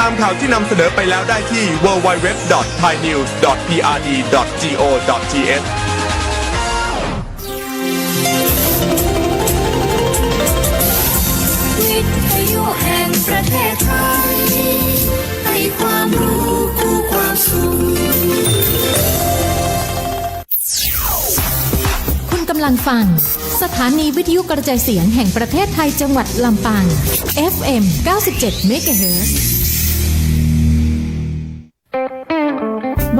ามข่าวที่นำเสนอไปแล้วได้ที่ www.thainews.prd.go.th วิทยุแห่งประเทศไทยให้ความรู้คู่ความสุขคุณกำลังฟังสถานีวิทยุกระจายเสียงแห่งประเทศไทยจังหวัดลำปาง FM 97 MHz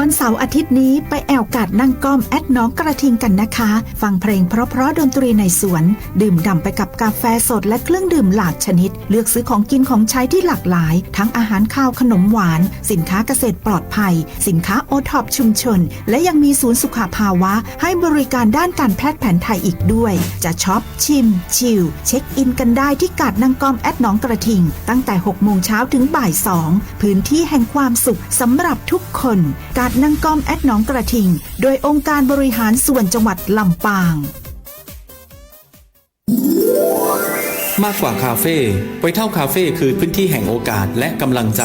วันเสาร์อาทิตย์นี้ไปแอวกาดนั่งก้อมแอดน้องกระทิงกันนะคะ ฟังเพลงเพราะๆดนตรีในสวน ดื่มด่ำไปกับกาแฟสดและเครื่องดื่มหลากชนิด เลือกซื้อของกินของใช้ที่หลากหลาย ทั้งอาหารข้าวขนมหวาน สินค้าเกษตรปลอดภัย สินค้าโอท็อปชุมชน และยังมีศูนย์สุขภาวะ ให้บริการด้านการแพทย์แผนไทยอีกด้วย จะช็อปชิมชิลเช็คอินกันได้ที่กาดนั่งก้อมแอดน้องกระทิงตั้งแต่ 6 โมงเช้าถึงบ่าย 2 พื้นที่แห่งความสุขสำหรับทุกคนกาดนั่งก้อมแอดน้องกระทิงโดยองค์การบริหารส่วนจังหวัดลำปางมากกว่าคาเฟ่ไวท์เท่าคาเฟ่คือพื้นที่แห่งโอกาสและกำลังใจ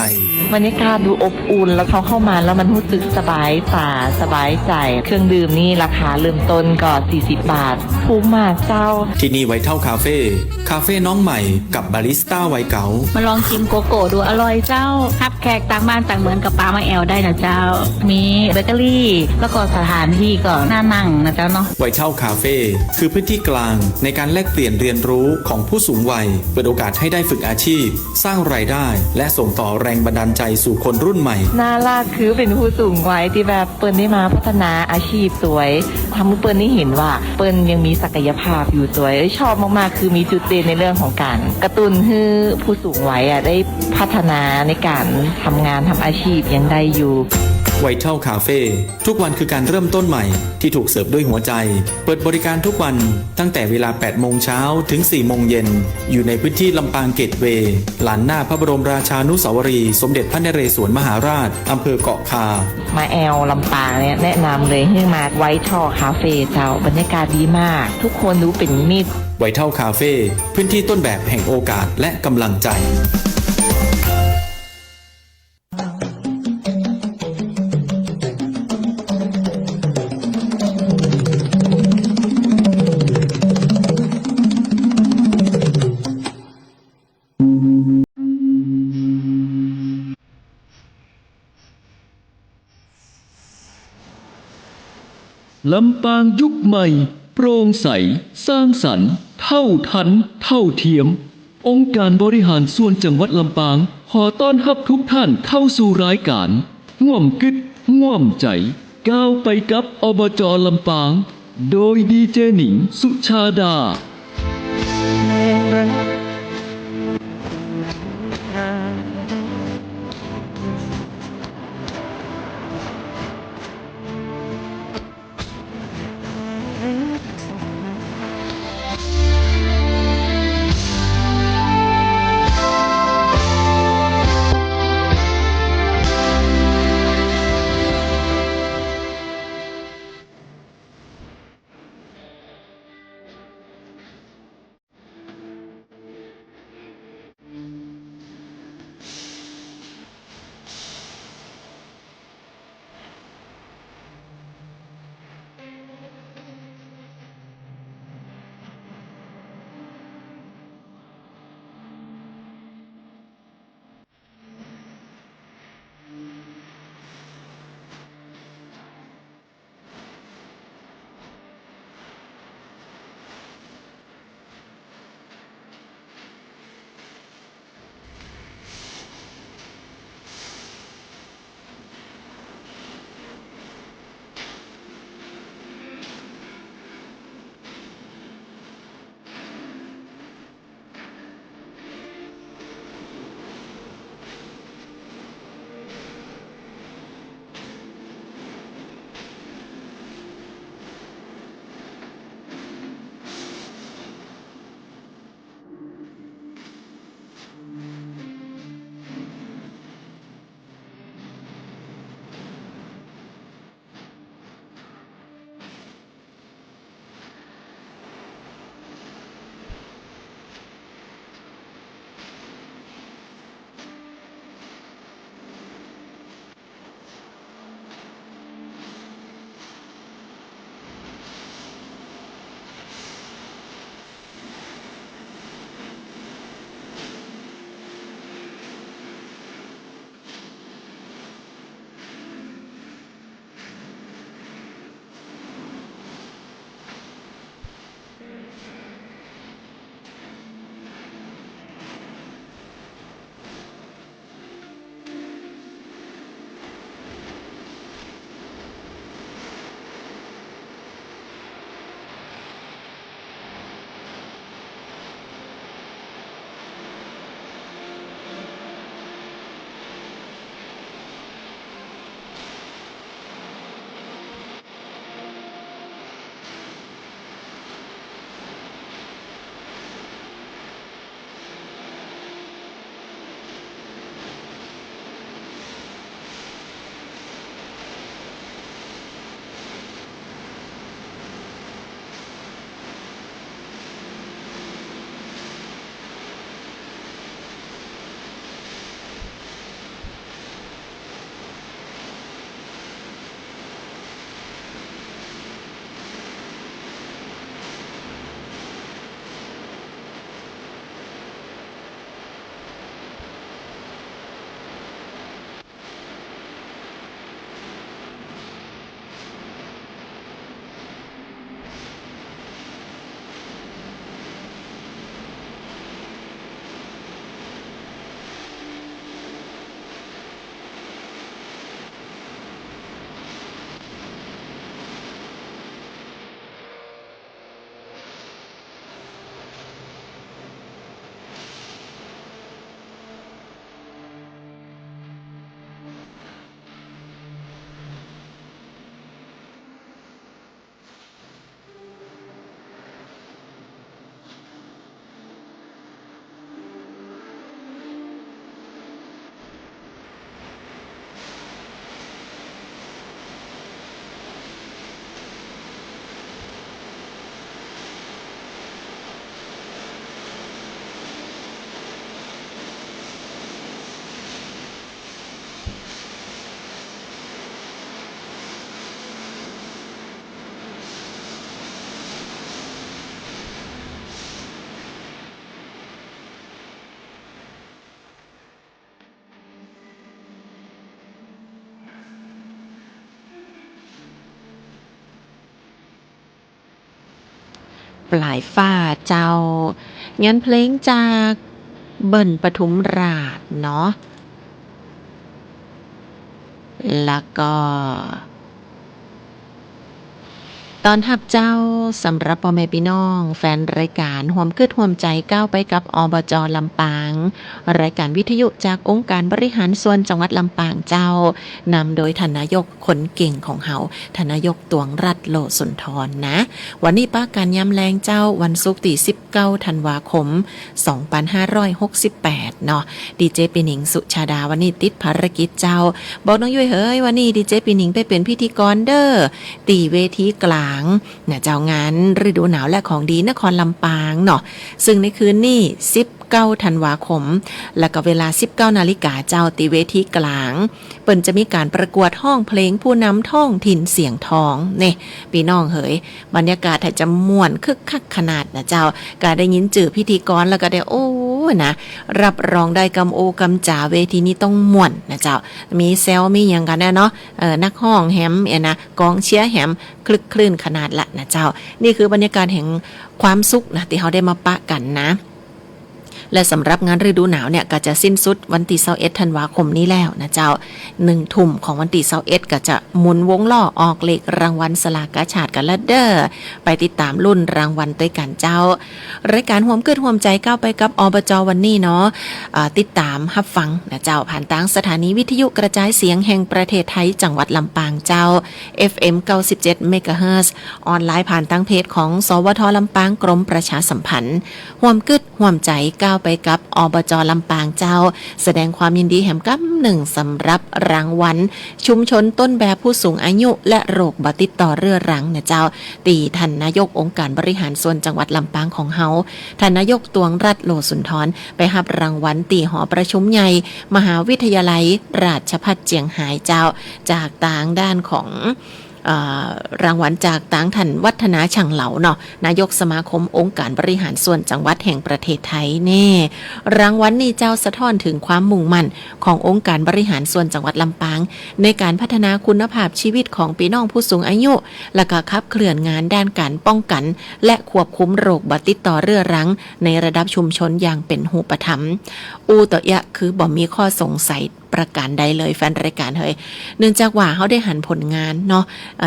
บรรยากาศดูอบอุ่นแล้วเขาเข้ามาแล้วมันรู้สึกสบายตาสบายใจเครื่องดื่มนี่ราคาเริ่มต้นก็40 บาทคุ้มมากเจ้าที่นี่ไวท์เท่าคาเฟ่คาเฟ่น้องใหม่กับบาริสต้าวัยเก๋ามาลองชิมโกโก้ดูอร่อยเจ้าทับแขกต่างบ้านต่างเมืองกับปลามาแอลได้นะเจ้ามีเบเกอรี่แล้วก็สถานที่ก็น่านั่งนะเจ้าเนาะไวท์เท่าคาเฟ่คือพื้นที่กลางในการแลกเปลี่ยนเรียนรู้ของผู้สูงวัยเปิดโอกาสให้ได้ฝึกอาชีพสร้างรายได้และส่งต่อแรงบันดาลใจสู่คนรุ่นใหม่น่ารักคือเป็นผู้สูงวัยที่แบบเปิ้ลได้มาพัฒนาอาชีพสวยทำให้เปิ้ลได้เห็นว่าเปิ้ลยังมีศักยภาพอยู่สวยชอบมากๆคือมีจุดเด่นในเรื่องของการกระตุ้นให้ผู้สูงวัยได้พัฒนาในการทำงานทำอาชีพยังได้อยู่ไวท์เท่าคาเฟ่ทุกวันคือการเริ่มต้นใหม่ที่ถูกเสิร์ฟด้วยหัวใจเปิดบริการทุกวันตั้งแต่เวลา 8 โมงเช้าถึง 4 โมงเย็นอยู่ในพื้นที่ลำปางเกตเวย์ลานหน้าพระบรมราชานุสาวรีย์สมเด็จพระนเรศวรมหาราชอำเภอเกาะคามาแอลลำปางเนี่ยแนะนำเลยให้มาไวท์เท่าคาเฟ่เจ้าบรรยากาศดีมากทุกคนรู้เป็นมิตรไวท์เท่าคาเฟ่พื้นที่ต้นแบบแห่งโอกาสและกำลังใจลำปางยุคใหม่โปร่งใสสร้างสรรค์เท่าทันเท่าเทียมองค์การบริหารส่วนจังหวัดลำปางขอต้อนรับทุกท่านเข้าสู่รายการง่วมกึดง่วมใจก้าวไปกับอบจ.ลำปางโดยดีเจหนิงสุชาดา ปลายฟ้าเจ้างั้นเพลงจากเบิ่นปทุมราชเนาะแล้วก็ตอนทับเจ้าสำหรับพ่อแม่พี่น้องแฟนรายการห่วมคืดห่วมใจก้าวไปกับอบจ.ลำปางรายการวิทยุจากองค์การบริหารส่วนจังหวัดลำปางเจ้านำโดยท่านนายกคนเก่งของเฮาท่านนายกตวงรัตน์โลสุนทรนะวันนี้ป้าการยำแรงเจ้าวันศุกร์ที่19ธันวาคม2568เนาะดีเจปีหนิงสุชาดาวันนี้ติดภารกิจเจ้าบอกน้องยุ้ยเฮ้ยวันนี้ดีเจปีหนิงไปเป็นพิธีกรเด้อตีเวทีกลางเนี่ยเจ้างานฤดูหนาวและของดีนครลำปางเนาะซึ่งในคืนนี้19ธันวาคมแล้วก็เวลา 19 นาฬิกาเจ้าตีเวทีกลางเปิ้นจะมีการประกวดห้องเพลงผู้นำท้องถิ่นเสียงทองเนี่ยพี่น้องเฮ้ยบรรยากาศถ้าจะม่วนคึกคักขนาดนะเจ้าก็ได้ยินจื่อพิธีกรแล้วก็ได้โอ้นะรับรองได้กำโอกำจ่าเวทีนี้ต้องม่วนนะเจ้ามีแซวมีอย่างกันแน่เนาะนักห้องแฮมนะกองเชียร์แฮมคลึกคลื่นขนาดละนะเจ้านี่คือบรรยากาศแห่งความสุขนะที่เขาได้มาปะกันนะและสำหรับงานฤดูหนาวเนี่ยก็จะสิ้นสุดวันที่21ธันวาคมนี้แล้วนะเจ้า1 ทุ่มของวันที่21ก็จะหมุนวงล้อออกเลขรางวัลสลากกาชาดกันละเด้อไปติดตามรุ่นรางวัลด้วยกันเจ้ารายการห่วมเกิดห่วมใจก้าวไปกับอบจ.วันนี้เนาะติดตามรับฟังนะเจ้าผ่านทางสถานีวิทยุกระจายเสียงแห่งประเทศไทยจังหวัดลำปางเจ้า FM 97 เมกะเฮิรตซ์ออนไลน์ผ่านทางเพจของสวท.ลำปางกรมประชาสัมพันธ์ห่วมกึดห่วมใจก้าวไปกับอบจ.ลำปางเจ้าแสดงความยินดีแห่งกัหนึ่งสำหรับรางวัลชุมชนต้นแบบผู้สูงอายุและโรคบ่ติดต่อเรื้อรังนะเจ้าตีท่านนายกองค์การบริหารส่วนจังหวัดลำปางของเฮาท่านนายกตวงรัตน์โลสุนทรไปรับรางวัลตีหอประชุมใหญ่มหาวิทยาลัยราชภัฏเจียงไฮ้เจ้าจากต่างด้านของรางวัลจากต่างท่านวัฒนาช่างเหลาเนาะนายกสมาคมองค์การบริหารส่วนจังหวัดแห่งประเทศไทยแน่รางวัลนี้เจ้าสะท้อนถึงความมุ่งมั่นขององค์การบริหารส่วนจังหวัดลำปางในการพัฒนาคุณภาพชีวิตของพี่น้องผู้สูงอายุและก็ขับเคลื่อนงานด้านการป้องกันและควบคุมโรคบ่ติดต่อเรื้อรังในระดับชุมชนอย่างเป็นหูปธรรมต่อยะคือบ่มีข้อสงสัยประการใดเลยแฟนรายการเฮ้ยเนื่องจากว่าเขาได้หันผลงานเนาะ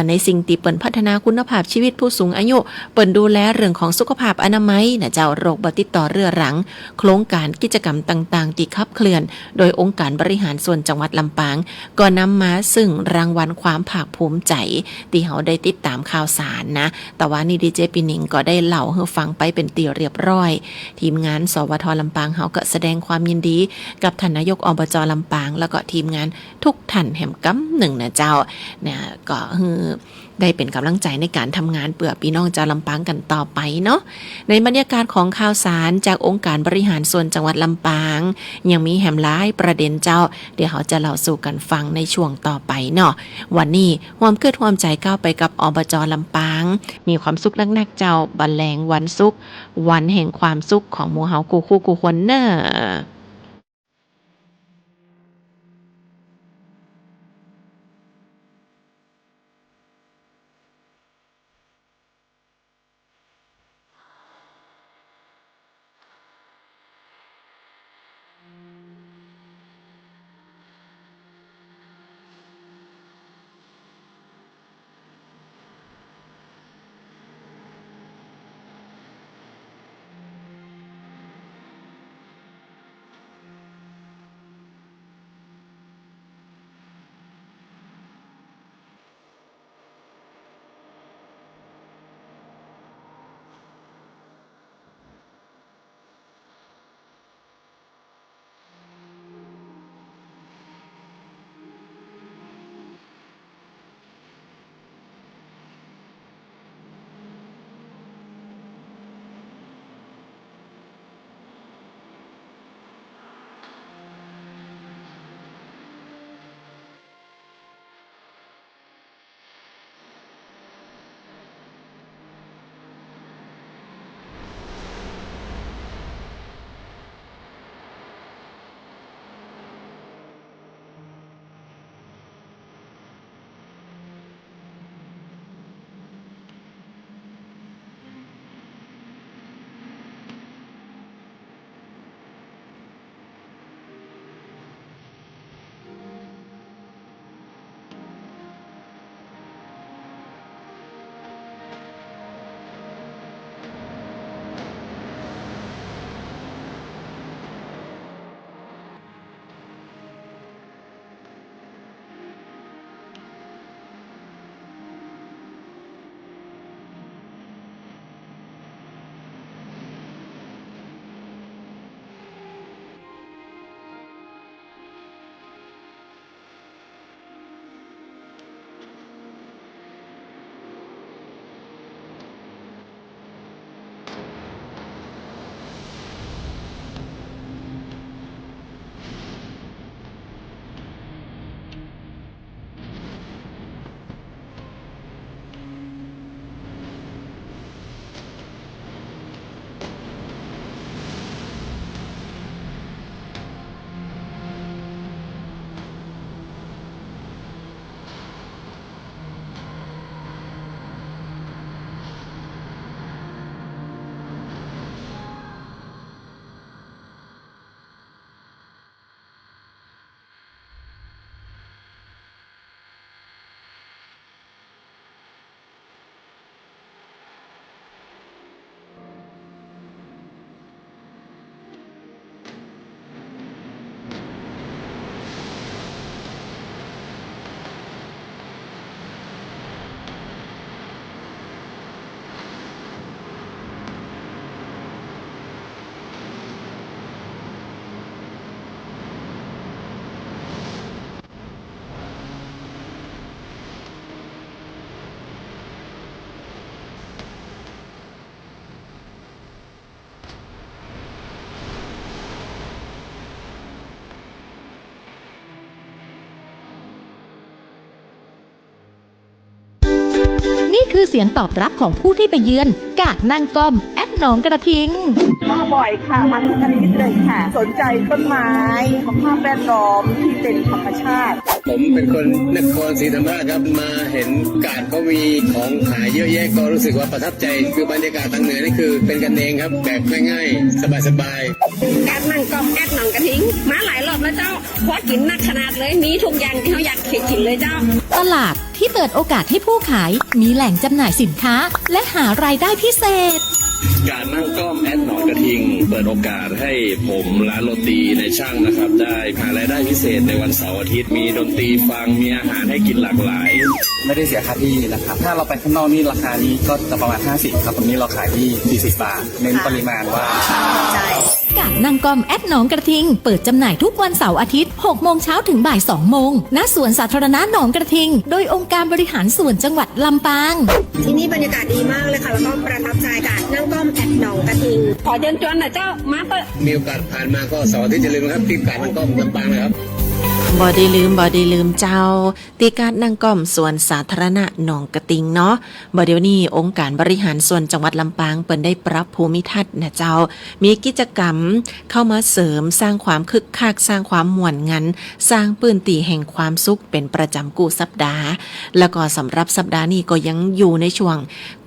ในสิ่งที่เปิ่นพัฒนาคุณภาพชีวิตผู้สูงอายุเปิ่นดูแลเรื่องของสุขภาพอนามัยนะเจ้าโรคบ่ติดต่อเรื้อรังโครงการกิจกรรมต่างๆที่ขับเคลื่อนโดยองค์การบริหารส่วนจังหวัดลำปางก็นำมาซึ่งรางวัลความภาคภูมิใจที่เขาได้ติดตามข่าวสารนะแต่ว่านี่ดีเจปีหนิงก็ได้เล่าให้ฟังไปเป็นตีเรียบร้อยทีมงานสวท.ลำปางเขาก็แสดงความยินดีกับท่านนายกอบจ.ลำปางแล้วก็ทีมงานทุกท่านแห่มกำหนึ่งนะเจ้าเนี่ยก็ได้เป็นกำลังใจในการทำงานเพื่อพี่น้องชาวลำปางกันต่อไปเนาะในบรรยากาศของข่าวสารจากองค์การบริหารส่วนจังหวัดลำปางยังมีแหมหลายประเด็นเจ้าเดี๋ยวเขาจะเล่าสู่กันฟังในช่วงต่อไปเนาะวันนี้ความเกิดความใจก้าวไปกับอบจ.ลำปางมีความสุขนักๆเจ้าบรรเลงวันสุขวันแห่งความสุขของหมู่เฮากูคู่กูคนเนอ นี่คือเสียงตอบรับของผู้ที่ไปเยือนกาดนางกอมแอดหนองกระทิง มาบ่อยค่ะมาทุกอาทิตย์เลยค่ะสนใจต้นไม้สภาพแวดล้อมที่เป็นธรรมชาติผมเป็นคนนครศรีธรรมราชครับมาเห็นกาดเขามีของขายเยอะแยะก็รู้สึกว่าประทับใจคือบรรยากาศทางเหนือนี่คือเป็นกันเองครับแบบง่ายๆสบายๆ กาดนางกอมแอดหนองกระทิงมาหลายรอบแล้วเจ้าเพราะกินนักขนาดเลยมีทุกอย่างที่เขาอยากกินเลยเจ้าตลาดที่เปิดโอกาสให้ผู้ขายมีแหล่งจำหน่ายสินค้าและหารายได้พิเศษการนั่งก้อมแอดหนองกระทิงเปิดโอกาสให้ผมร้านโรตีในช่างนะครับได้หารายได้พิเศษในวันเสาร์อาทิตย์มีดนตรีฟังมีอาหารให้กินหลากหลายไม่ได้เสียค่าที่นะครับถ้าเราไปข้างนอกนี่ราคานี้ก็จะประมาณ50ครับตรงนี้เราขายที่40 บาทเน้นปริมาณว่ากาดนางกอมแอดหนองกระทิงเปิดจำหน่ายทุกวันเสาร์อาทิตย์ 6 โมงเช้าถึงบ่าย 2 โมงณสวนสาธารณะหนองกระทิงโดยองค์การบริหารส่วนจังหวัดลำปางที่นี่บรรยากาศดีมากเลยค่ะแล้วก็ประทับใจกาดนางกอมแอดหนองกระทิงขอเชิญชวนหน่อยเจ้ามาเปิดมีโอกาสผ่านมาก็เสาร์อาทิตย์จะลืมครับที่กาดนางกอมลำปางเลยครับบอดีลืมเจ้าตีการนางก้อมสวนสาธารณะหนองกระติงเนาะบ่เดี๋ยวนี้องค์การบริหารส่วนจังหวัดลำปางเปิ่นได้ปรับภูมิทัศน์นะเจ้ามีกิจกรรมเข้ามาเสริมสร้างความคึกคักสร้างความม่วนงันสร้างปื้นตีแห่งความสุขเป็นประจำกูสัปดาห์แล้วก็สำหรับสัปดาห์นี้ก็ยังอยู่ในช่วง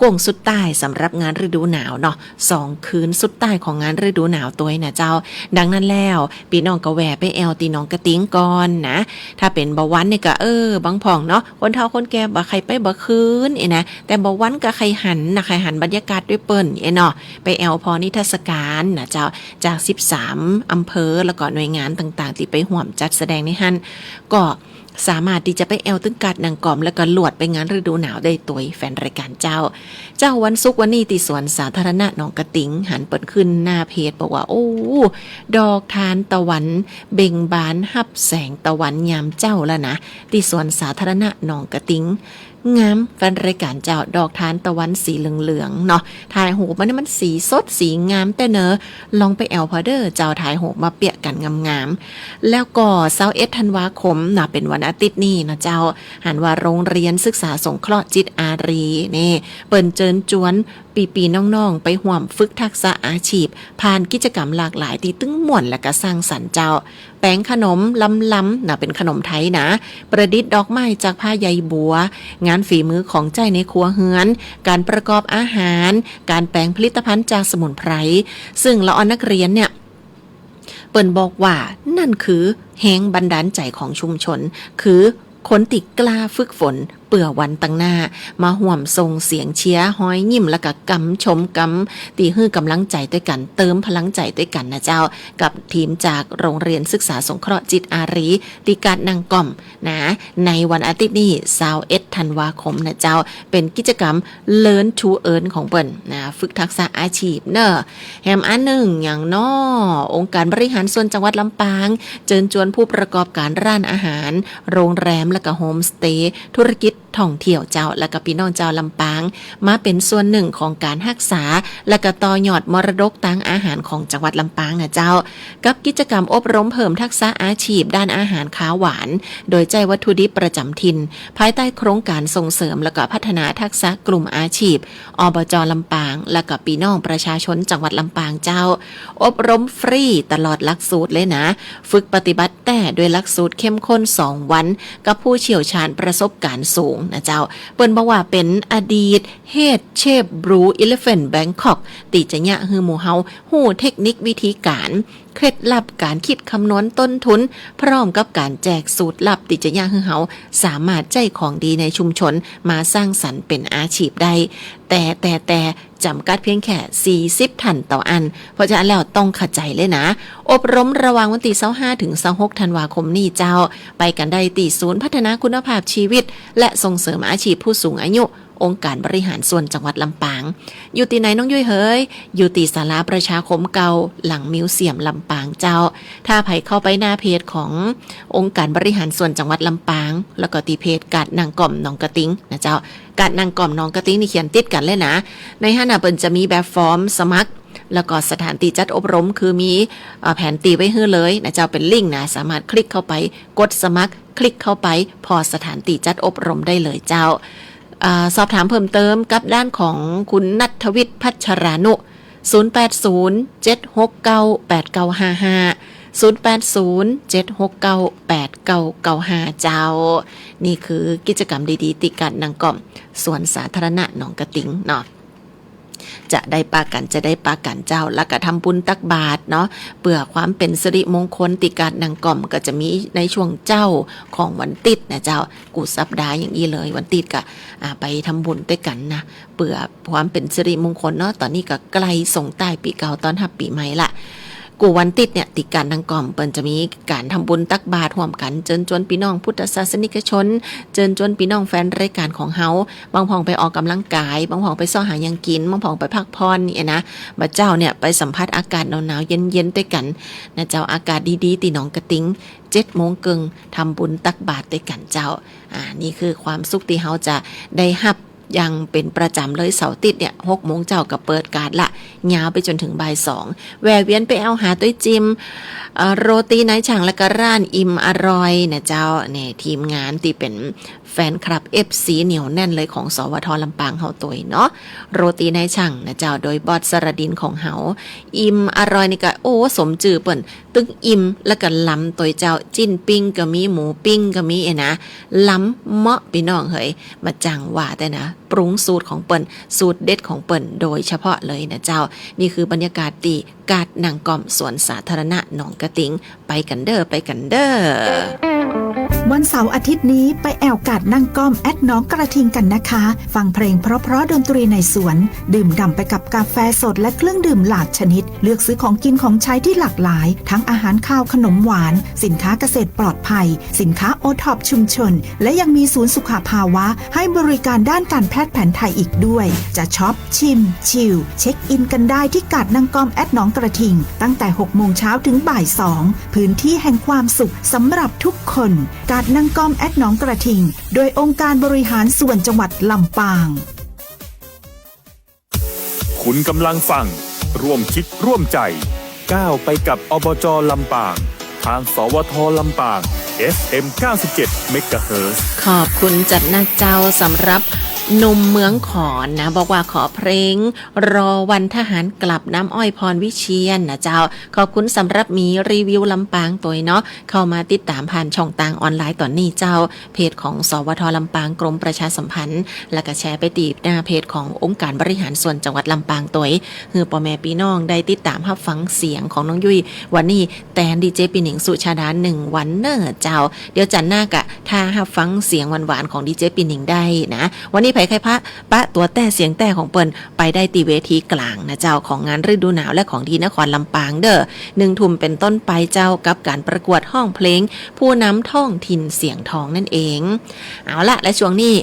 กงสุดใต้สำหรับงานฤดูหนาวเนาะ2 คืนสุดใต้ของงานฤดูหนาวตัวนะเจ้าดังนั้นแล้วพี่น้องก็แวะไปแอวตีน้องกระติงก่อนนะถ้าเป็นเบาหวานเนี่ยก็บางพ่องเนาะคนเฒ่าคนแก่บ่ใครไปบ่คืนนะแต่เบาหวานก็ใครหันนะใครหันบรรยากาศด้วยเปิ้นเนาะไปแอลพอนิทรรศการนะเจ้าจาก13อำเภอแล้วก็หน่วยงานต่างๆที่ไปร่วมจัดแสดงในหันก็สามารถที่จะไปแอลตึงกาดนางกอมแล้วก็หลวดไปงานฤดูหนาวได้ตัวแฟนรายการเจ้าวันศุกร์วันนี้ที่สวนสาธารณะหนองกระติงหันเปิดขึ้นหน้าเพจบอกว่าโอ้ดอกทานตะวันเบ่งบานฮับแสงตะวันยามเจ้าแล้วนะที่สวนสาธารณะหนองกระติงงามแฟนรายการเจ้าดอกทานตะวันสีเหลืองๆเนาะถ่ายหูปมันสีสดสีงามแต่เนอะลองไปแอลพอเดอร์เจ้าถ่ายหูปมาเปียกกันงามๆแล้วก็21 ธันวาคมนะเป็นวันอาทิตย์นี้นะเจ้าหันว่าโรงเรียนศึกษาสงเคราะห์จิตอารีนี่เปิ้นเจิญจวนปีน้องๆไปห่วมฝึกทักษะอาชีพผ่านกิจกรรมหลากหลายที่ตึ้งม่วนและก็สร้างสรรค์เจ้าแป้งขนมล้ำๆนะเป็นขนมไทยนะประดิษฐ์ดอกไม้จากผ้าใยบัวงานฝีมือของใจในครัวเฮือนการประกอบอาหารการแปลงผลิตภัณฑ์จากสมุนไพรซึ่งละออนนักเรียนเนี่ยเปิ้นบอกว่านั่นคือแรงบันดาลใจของชุมชนคือคนติกล้าฝึกฝนเปื่อวันตั้งหน้ามาห่วมส่งเสียงเชียร์ห้อยยิ้มแล้วก็กำชมกำตีฮื้อกำลังใจด้วยกันเติมพลังใจด้วยกันนะเจ้ากับทีมจากโรงเรียนศึกษาสงเคราะห์จิตอารีติการนางก่อมนะในวันอาทิตย์นี้21 ธันวาคมนะเจ้าเป็นกิจกรรม Learn to Earn ของเปิ้นนะฝึกทักษะอาชีพเนอะแฮมอันหนึ่งอย่างน้อองค์การบริหารส่วนจังหวัดลำปางเชิญชวนผู้ประกอบการร้านอาหารโรงแรมและก็โฮมสเตย์ธุรกิจท่องเที่ยวเจ้าและก็พี่น้องเจ้าลำปางมาเป็นส่วนหนึ่งของการรักษาและก็ต่อยอดมรดกทางอาหารของจังหวัดลำปางนะเจ้ากับกิจกรรมอบรมเพิ่มทักษะอาชีพด้านอาหารค้าหวานโดยใจวัตถุดิบประจำถิ่นภายใต้โครงการส่งเสริมและก็พัฒนาทักษะกลุ่มอาชีพอบจ.ลำปางและก็พี่น้องประชาชนจังหวัดลำปางเจ้าอบรมฟรีตลอดหลักสูตรเลยนะฝึกปฏิบัติแต่ด้วยหลักสูตรเข้มข้น2 วันกับผู้เชี่ยวชาญประสบการณ์สูงนะเจ้าเปิ้นบอกว่าเป็นอดีตเฮดเชฟบรูอิเลฟเฟนต์แบงคอกติจะยะฮือหมู่เฮาฮู้เทคนิควิธีการเคล็ดลับการคิดคำนวณต้นทุนพร้อมกับการแจกสูตรลับติจะยะฮือเฮาสามารถใจของดีในชุมชนมาสร้างสรรค์เป็นอาชีพได้แต่จำกัดเพียงแค่40 ท่านต่ออันเพราะฉะนั้นแล้วต้องเข้าใจเลยนะอบรมระหว่างวันที่25 ถึง 26 ธันวาคมนี้เจ้าไปกันได้ที่ศูนย์พัฒนาคุณภาพชีวิตและส่งเสริมอาชีพผู้สูงอายุองค์การบริหารส่วนจังหวัดลำปางอยู่ที่ไหนน้องยุ้ยเฮ้ยอยู่ที่ศาลาประชาคมเก่าหลังมิวเซียมลำปางเจ้าถ้าใครเข้าไปหน้าเพจขององค์การบริหารส่วนจังหวัดลำปางแล้วก็ที่เพจกาดนางก่อมหนองกระติงนะเจ้ากาดนางก่อมหนองกระติงนี่เขียนติดกันเลยนะในห้าน่ะเปิ้นจะมีแบบฟอร์มสมัครแล้วก็สถานที่จัดอบรมคือมีแผนตีไว้ให้เลยนะเจ้าเป็นลิงก์นะสามารถคลิกเข้าไปกดสมัครคลิกเข้าไปพอสถานที่จัดอบรมได้เลยเจ้า สอบถามเพิ่มเติมกับด้านของคุณณัฐวิทย์พัชรานุ 0807698955 0807698995 เจ้านี่คือกิจกรรมดีๆติการนางก่อมสวนสาธารณะหนองกระติงเนาะจะได้ปากันเจ้าแล้วก็ทำบุญตักบาตรเนาะเพื่อความเป็นสิริมงคลติการนางก่อมก็จะมีในช่วงเจ้าของวันติดนะเจ้ากูสัปดาห์อย่างนี้เลยวันติดก็ไปทำบุญด้วยกันนะเพื่อความเป็นสิริมงคลเนาะตอนนี้ก็ใกล้ส่งใต้ปีเก่าตอนรับปีใหม่ละกูวันติดเนี่ยติการนางก่อมเปิ้นจะมีการทำบุญตักบาตรร่วมกันเชิญชวนพี่น้องพุทธศาสนิกชนเชิญชวนพี่น้องแฟนรายการของเฮาบางพ่องไปออกกำลังกายบางพ่องไปซ้อหายังกินบางพ่องไปพักผ่อนนี่นะบัดเจ้าเนี่ยไปสัมผัสอากาศหนาวๆเย็นๆด้วยกันนะเจ้าอากาศดีๆตีหนองกระติง7 โมงครึ่งทำบุญตักบาตรด้วยกันเจ้านี่คือความสุขที่เฮาจะได้รับยังเป็นประจำเลยเสาร์ติดเนี่ย6 โมงเจ้าก็เปิดการละยาวไปจนถึงบ่าย 2แวะเวียนไปเอาหาต้วยจิมโรตีนายช่างและก็ร้านอิ่มอร่อยนะเจ้าเนี่ยทีมงานที่เป็นแฟนคลับ FC เหนียวแน่นเลยของสวทลำปางเฮาตัวเนาะโรตีนายช่างนะเจ้าโดยบอสสรดินของเฮาอิ่มอร่อยนี่ก็โอ้สมจื่อเปิ้นตึกอิ่มแล้วก็ล้ำตัวเจ้าจิ้นปิ้งก็มีหมูปิ้งก็มีนะล้ำเหมาะพี่น้องเฮ้ยมาจังว่าแต่นะปรุงสูตรของเปิ้นสูตรเด็ดของเปิ้นโดยเฉพาะเลยนะเจ้านี่คือบรรยากาศดีกาดนางก่อมสวนสาธารณะหนองกระติงไปกันเด้อวันเสาร์อาทิตย์นี้ไปแอวกาดนั่งก้อมน้องกระทิงกันนะคะฟังเพลงเพราะๆดนตรีในสวนดื่มด่ำไปกับกาแฟสดและเครื่องดื่มหลากชนิดเลือกซื้อของกินของใช้ที่หลากหลายทั้งอาหารข้าวขนมหวานสินค้าเกษตรปลอดภัยสินค้าโอท็อปชุมชนและยังมีศูนย์สุขภาวะให้บริการด้านการแพทย์แผนไทยอีกด้วยจะช็อปชิมชิลเช็คอินกันได้ที่กาดนั่งก้อมน้องกระทิงตั้งแต่ 6 โมงเช้าถึงบ่าย 2พื้นที่แห่งความสุขสำหรับทุกคนกาดนั่งก้อมน้องกระทิงโดยองค์การบริหารส่วนจังหวัดลำปางคุณกำลังฟังร่วมคิดร่วมใจก้าวไปกับอบจ.ลำปางทางสวท.ลำปาง FM 97 MHz ขอบคุณจัดหน้าเจ้าสำหรับหนุ่มเมืองขอนนะบอกว่าขอเพลงรอวันทหารกลับน้ำอ้อยพรวิเชียรนะเจ้าขอบคุณสำหรับมีรีวิวลำปางตัวเนาะเข้ามาติดตามผ่านช่องทางออนไลน์ตอนนี้เจ้าเพจของสวท.ลำปางกรมประชาสัมพันธ์แล้วก็แชร์ไปตีหน้าเพจขององค์การบริหารส่วนจังหวัดลำปางตัวคือพ่อแม่พี่น้องได้ติดตามรับฟังเสียงของน้องยุ้ยวันนี้แตนดีเจปีหนิงสุชาดา1 วันเนอร์เจ้าเดี๋ยวจันหน้ากะถ้ารับฟังเสียงหวานๆของดีเจปีหนิงได้นะวันนี้ไผใครพระปะตัวแต่เสียงแต่ของเปิ้นไปได้ตีเวทีกลางนะเจ้าของงานฤดูหนาวและของดีนครลำปางเด้อ1 ทุ่มเป็นต้นไปเจ้ากับการประกวดห้องเพลงผู้นำท้องถิ่นเสียงทองนั่นเองเอาละและช่วงนี้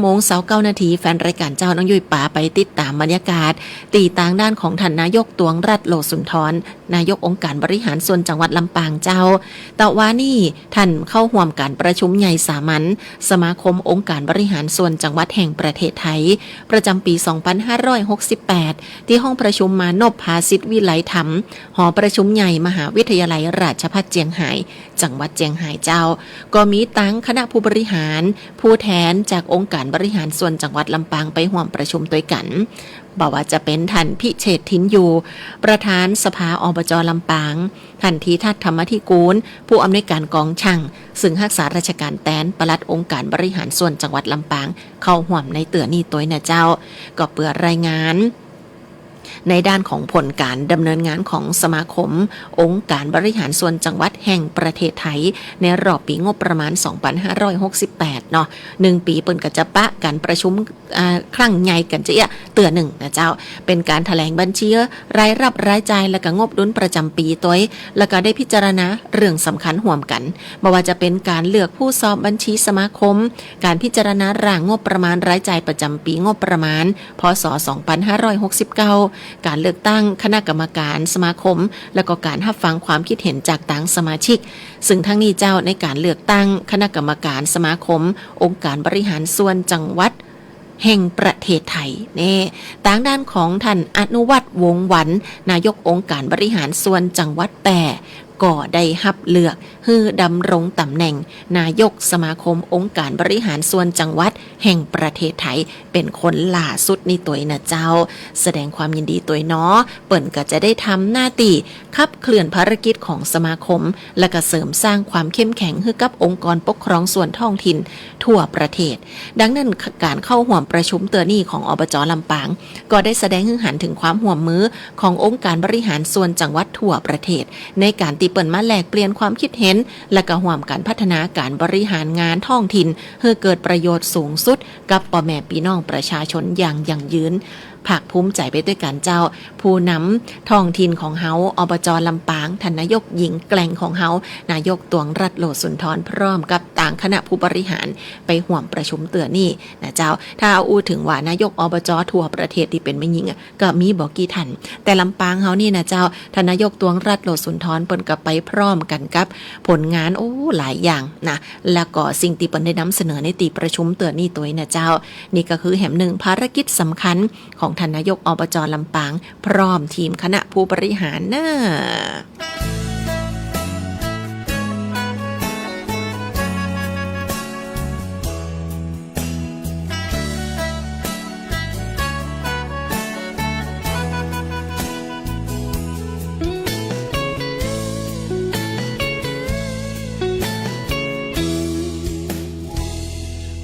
5:29 นาทีแฟนรายการเจ้าน้องยุ้ยป๋าไปติดตามบรรยากาศตีต่างด้านของท่านนายกตวงรัตน์โลสุนทรนายกองค์การบริหารส่วนจังหวัดลำปางเจ้าแต่ว่านี่ท่านเข้าร่วมการประชุมใหญ่สามัญสมาคมองค์การบริหารส่วนจังหวัดแห่งประเทศไทยประจำปี 2568 ที่ห้องประชุมมานพภาสิทธิวิไลธรรมหอประชุมใหญ่มหาวิทยาลัยราชภัฏเจียงไฮ้จังหวัดเจียงไฮ้เจ้าก็มีตั้งคณะผู้บริหารผู้แทนจากองค์การบริหารส่วนจังหวัดลำปางไปร่วมประชุมด้วยกันบอกว่าจะเป็นท่านพิเชษฐ์ทินอยู่ประธานสภาอบจ.ลำปางท่านทีทัศน์ธรรมธิกูลผู้อำนวยการกองช่างซึ่งรักษาราชการแทนปลัดองค์การบริหารส่วนจังหวัดลำปางเข้าร่วมในเตือนี้ตัวนะเจ้าก็เปิดรายงานในด้านของผลการดำเนินงานของสมาคมองค์การบริหารส่วนจังหวัดแห่งประเทศไทยในรอบปีงบประมาณ 2568 เนาะ1 ปีเปิ้นก็จะปะการประชุมครั้งใหญ่กันจะเตือหนึ่งนะเจ้าเป็นการแถลงบัญชีรายรับรายจ่ายและก็งบดุลประจำปีตัวแล้วก็ได้พิจารณาเรื่องสำคัญร่วมกันไม่ว่าจะเป็นการเลือกผู้สอบบัญชีสมาคมการพิจารณาร่างงบประมาณรายจ่ายประจำปีงบประมาณพ.ศ. 2569การเลือกตั้งคณะกรรมการสมาคมและก็การรับฟังความคิดเห็นจากต่างสมาชิกซึ่งทั้งนี้เจ้าในการเลือกตั้งคณะกรรมการสมาคมองค์การบริหารส่วนจังหวัดแห่งประเทศไทยนี่ต่างด้านของท่านอนุวัฒน์วงศ์หวันนายกองค์การบริหารส่วนจังหวัดแปร่ก็ได้รับเลือกให้ดำรงตำแหน่งนายกสมาคมองค์การบริหารส่วนจังหวัด แห่งประเทศไทยเป็นคนล่าสุดนี่ตัวนะเจ้าแสดงความยินดีตัวเนาะเปิ่นก็จะได้ทำหน้าที่ขับเคลื่อนภารกิจของสมาคมและก็เสริมสร้างความเข้มแข็งให้กับองค์กรปกครองส่วนท้องถิ่นทั่วประเทศดังนั้นการเข้าร่วมประชุมเตือนนี้ของอบจ.ลำปางก็ได้แสดงให้เห็นถึงความร่วมมือขององค์การบริหารส่วนจังหวัดทั่วประเทศในการตีเปิ่นมาแลกเปลี่ยนความคิดเห็นและก็ร่วมกันพัฒนาการบริหารงานท้องถิ่นเพื่อเกิดประโยชน์สูงสุดกับพ่อแม่พี่น้องประชาชนอย่างยั่งยืนภาคภูมิใจไปด้วยกันเจ้าผู้นำท้องถิ่นของเฮาอบจ.ลำปางท่านนายกหญิงแกล่งของเฮานายกตวงรัตน์โลสุนทรพร้อมกับต่างคณะผู้บริหารไปห่วมประชุมเตือนนี่นะเจ้าถ้าเอาอู้ถึงว่านายกอบจ.ทั่วประเทศที่เป็นแม่หญิงก็มีบ่กี่ท่านแต่ลำปางเฮานี่นะเจ้าท่านนายกตวงรัตน์โลสุนทรเปิ้นก็ไปพร้อมกันกับผลงานหลายอย่างนะแล้วก็สิ่งที่เปิ้นได้นำเสนอในตีประชุมเตือนนี่ตัวนะเจ้านี่ก็คือแห่งหนึ่งภารกิจสำคัญของท่านนายกอบจ.ลำปางพร้อมทีมคณะผู้บริหารนะ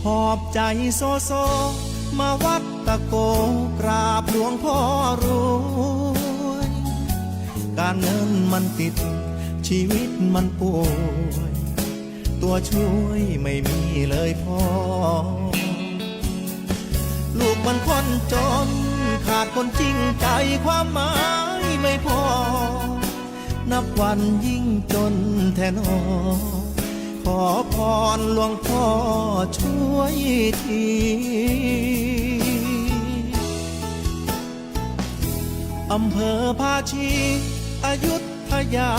หอบใจโซโซมาวัดตะโกกราบหลวงพ่อรวยการเงินมันติดชีวิตมันป่วยตัวช่วยไม่มีเลยพ่อลูกมันคนจนขาดคนจริงใจความหมายไม่พอนับวันยิ่งจนแทนอขอพรหลวงพ่อช่วยทีอำเภอภาชีอยุธยา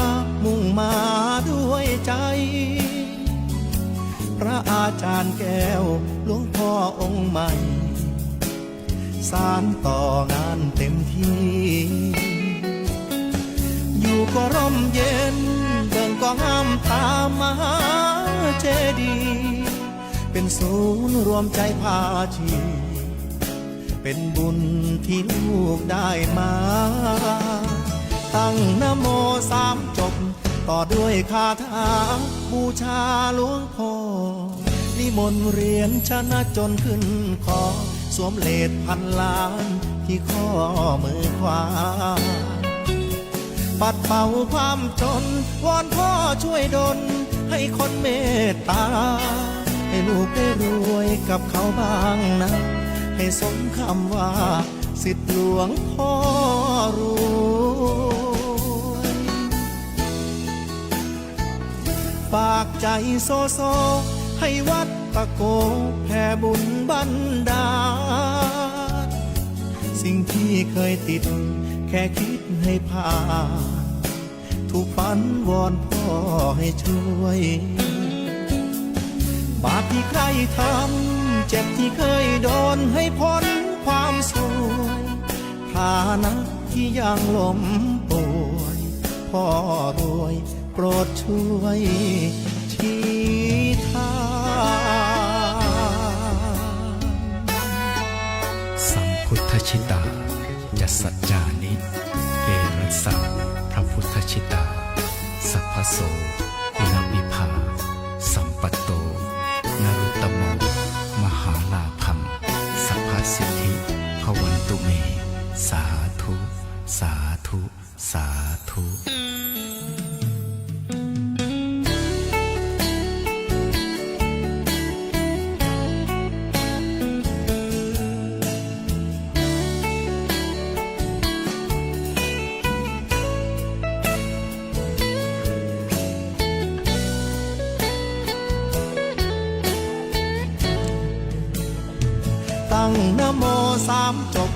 มุ่งมาด้วยใจพระอาจารย์แก้วหลวงพ่อองค์ใหม่สานต่องานเต็มที่อยู่ก็ร่มเย็นเดินก็งามตามมหาเจดีย์เป็นศูนย์รวมใจภาชีเป็นบุญที่ลูกได้มาตั้งนะโมสามจบต่อด้วยคาถาบูชาหลวงพ่อนิมนต์เหรียญชนะจนขึ้นคอสวมเลสพันล้านที่ข้อมือขวาปัดเป่าความจนวอนพ่อช่วยดลให้คนเมตตาให้ลูกได้รวยกับเขาบ้างนะให้สมคำว่าสิทธิหลวงพ่อรวยฝากใจโซโซให้วัดตะโกแผ่บุญบันดาลสิ่งที่เคยติดแค่คิดให้ผ่านถูกฝันวอนพ่อให้ช่วยบาปที่ใครทำเจ็บที่เคยโดนให้พ้นความสวยฐานะที่ยังล้มป่วยพ่อรวยโปรดช่วยชี้ทางสัมพุทธชิตายัสสัจจานิเปรัสสะพระพุทธชิตาสัพพโสอิรวิภาสัมปัตโตนรุตตโมมหาลาภัมสัพพสิทธิภวันตุเมสาธุสาธุสาธุตั้งนะโมสามจบ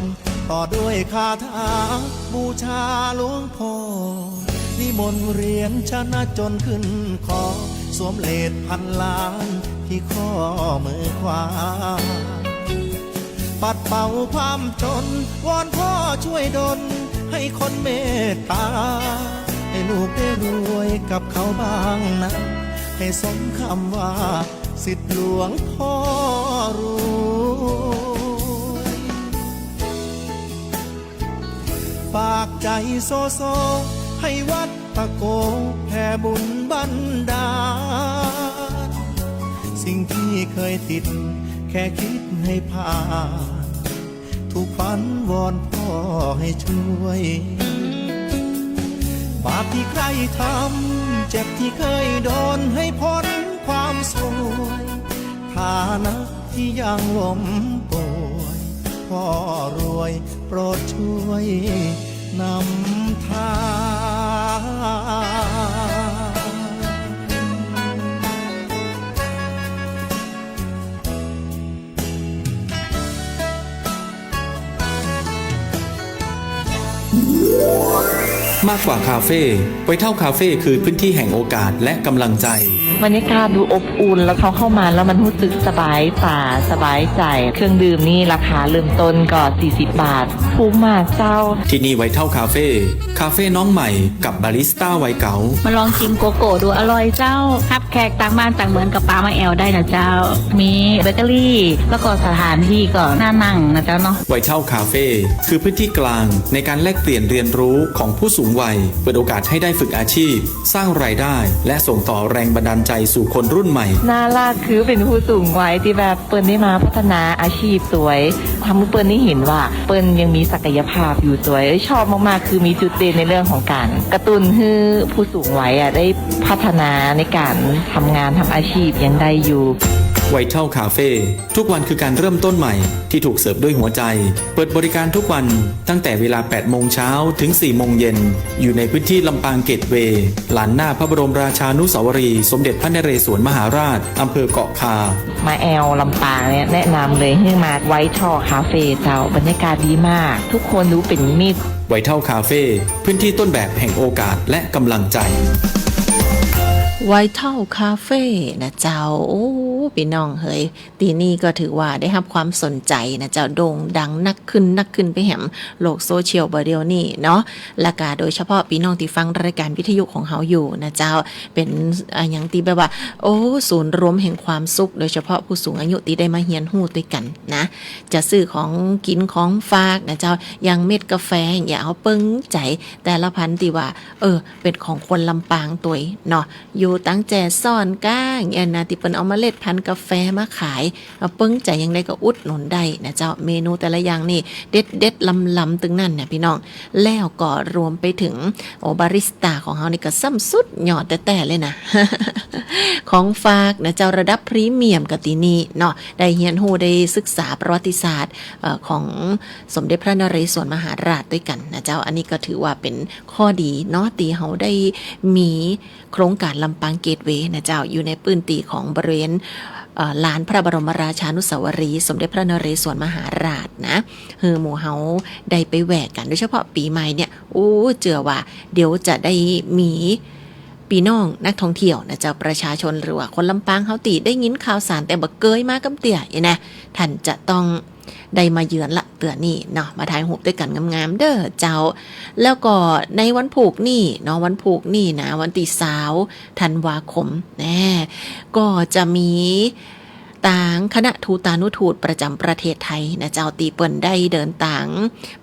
ต่อด้วยคาถาบูชาหลวงพ่อนิมนต์เหรียญชนะจนขึ้นคอสวมเลสพันล้านที่ข้อมือขวาปัดเป่าความจนวอนพ่อช่วยดลให้คนเมตตาให้ลูกได้รวยกับเขาบ้างนะให้สมคำว่า สิทธิหลวงพ่อรวยฝากใจโซโซให้วัดตะโกแผ่บุญบันดาลสิ่งที่เคยติดแค่คิดให้ผ่านทุกฝันวอนพ่อให้ช่วยบาปที่ใครทำเจ็บที่เคยโดนให้พ้นความสวยฐานะที่ยังล้มป่วยพ่อรวยโปรดช่วยนำทางมากกว่าคาเฟ่ไวท์เท่าคาเฟ่คือพื้นที่แห่งโอกาสและกำลังใจบรรยากาศดูอบอุ่นแล้วเขาเข้ามาแล้วมันรู้สึกสบายตาสบายใจเครื่องดื่มนี่ราคาเริ่มต้นก็40 บาทถูกมากเจ้าที่นี่ไวท์เท่าคาเฟ่น้องใหม่กับบาริสต้าวัยเก๋ามาลองชิมโกโก้ดูอร่อยเจ้ารับแขกต่างบ้านต่างเมืองกับป้ามาแอลได้นะเจ้ามีเบเกอรี่แล้วก็สถานที่ก็น่านั่งนะเจ้าเนาะไวท์เท่าคาเฟ่คือพื้นที่กลางในการแลกเปลี่ยนเรียนรู้ของผู้สูงวัยเปิดโอกาสให้ได้ฝึกอาชีพสร้างรายได้และส่งต่อแรงบันดาลใจสู่คนรุ่นใหม่น่ารักคือเป็นผู้สูงวัยที่แบบเปิ้ลได้มาพัฒนาอาชีพสวยทำให้เปิ้ลได้เห็นว่าเปิ้ลยังมีศักยภาพอยู่สวยชอบมากๆคือมีจุดเด่นในเรื่องของการกระตุ้นให้ผู้สูงวัยได้พัฒนาในการทำงานทำอาชีพยังได้อยู่ไวท์เท่าคาเฟ่ทุกวันคือการเริ่มต้นใหม่ที่ถูกเสิร์ฟด้วยหัวใจเปิดบริการทุกวันตั้งแต่เวลา 8 โมงเช้าถึง 4 โมงเย็นอยู่ในพื้นที่ลำปางเกตเวย์ลานหน้าพระบรมราชานุสาวรีย์สมเด็จพระนเรศวรมหาราชอำเภอเกาะคามาแอลลำปางเนี่ยแนะนำเลยให้มาไวท์เท่าคาเฟ่เจ้าบรรยากาศดีมากทุกคนรู้เป็นมิตรไวท์เท่าคาเฟ่พื้นที่ต้นแบบแห่งโอกาสและกำลังใจไวท์เท่าคาเฟ่นะเจ้าโอ้พี่น้องเฮ้ยตีนี่ก็ถือว่าได้รับความสนใจนะเจ้าโด่งดังนักขึ้นไปแหมโลกโซเชียลบเดียวนี่เนาะและก็โดยเฉพาะพี่น้องที่ฟังรายการวิทยุของเฮาอยู่นะเจ้าเป็นอย่างที่แบบว่าโอ้ศูนย์รวมแห่งความสุขโดยเฉพาะผู้สูงอายุที่ได้มาเฮียนฮู้ด้วยกันนะจะซื้อของกินของฝากนะเจ้าอย่างเม็ดกาแฟอย่าเอาเปิ้งใจแต่ละพันที่ว่าเป็นของคนลำปางตัวเนาะอยู่ตั้งแจซ่อนก้างอย่างนะที่เปิ้นเอาเมล็ดพันธุ์กาแฟมาขายเอาเปิ้งใจยังได้ก็อุดหนุนได้นะเจ้าเมนูแต่ละอย่างนี่เด็ดลำตึงนั่นเนี่ยพี่น้องแล้วก็รวมไปถึงบาริสต้าของเฮานี่ก็ซ้ำสุดยอดแต่เลยนะ ของฝากนะเจ้าระดับพรีเมียมกับที่นี่เนาะได้เรียนรู้ได้ศึกษาประวัติศาสตร์ของสมเด็จพระนเรศวรมหาราชด้วยกันนะเจ้าอันนี้ก็ถือว่าเป็นข้อดีเนาะที่เฮาได้มีโครงการลำปางเกตเวย์นะเจ้าอยู่ในพื้นที่ของบริเวณลานพระบรมราชานุสาวรีย์สมเด็จพระนเรศวรมหาราชนะหมู่เฮาได้ไปแหวกกันโดยเฉพาะปีใหม่เนี่ยเจือว่าเดี๋ยวจะได้มีพี่น้องนักท่องเที่ยวนะเจ้าประชาชนหรือว่าคนลำปางเฮาตีได้ยินข่าวสารแต่บ่เคยมากำเตี่ยนะท่านจะต้องได้มาเยือนละเตือนนี่เนาะมาถ่ายรูปด้วยกันงามๆเด้อเจ้าแล้วก็ในวันผูกนี่เนาะวันผูกนี่นะวันที่20 ธันวาคมก็จะมีต่างคณะทูตานุทูตประจำประเทศไทยนะเจ้าตีเปิ้นได้เดินต่าง